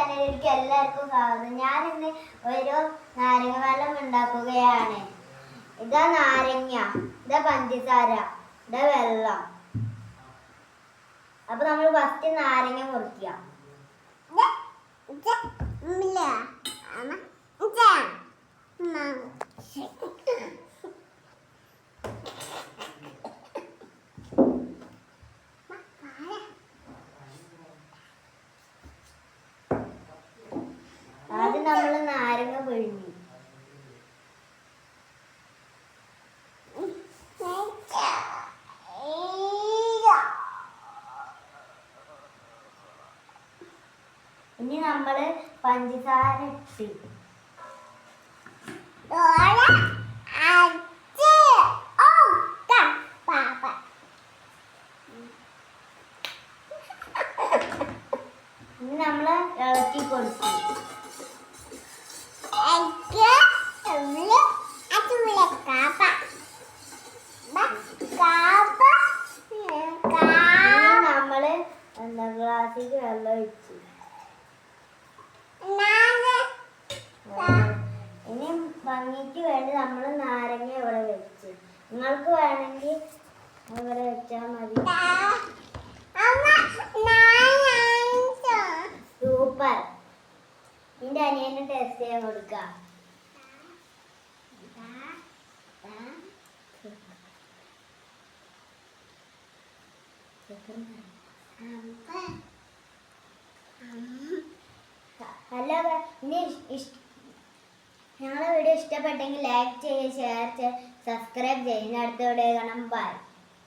ചാനലിലേക്ക് എല്ലാവർക്കും സ്വാഗതം. ഞാൻ ഇന്ന് ഒരു നാരങ്ങ വെള്ളം ഉണ്ടാക്കുകയാണ്. ഇതാ നാരങ്ങ, ഇതാ പഞ്ചസാര, ഇതാ വെള്ളം. അപ്പൊ നമ്മൾ ഫസ്റ്റ് നാരങ്ങ മുറിക്കുക. ആദ്യം നമ്മൾ നാരങ്ങ പിഴിഞ്ഞു. ഇനി നമ്മള് പഞ്ചസാര ഇട്ട് ഇനി നമ്മള് ഇളക്കി കൊടുത്തു. നമ്മള് ഗ്ലാസ്സിൽ വെള്ളം ഒഴിച്ചു. ഇനി ഭംഗിക്ക് വേണ്ടി നമ്മൾ നാരങ്ങ ഇവിടെ വെച്ചു. നിങ്ങൾക്ക് വേണമെങ്കിൽ ഇവിടെ വെച്ചാൽ മതി. സൂപ്പർ. നിന്റെ അനിയന് ടേസ്റ്റ് ചെയ്യാൻ കൊടുക്കാം. ഹലോ, ഞങ്ങളുടെ വീഡിയോ ഇഷ്ടപ്പെട്ടെങ്കിൽ ലൈക്ക് ചെയ്യുക, ഷെയർ ചെയ്യുക, സബ്സ്ക്രൈബ് ചെയ്യുക. അടുത്ത വീഡിയോ കാണാം. ബൈ.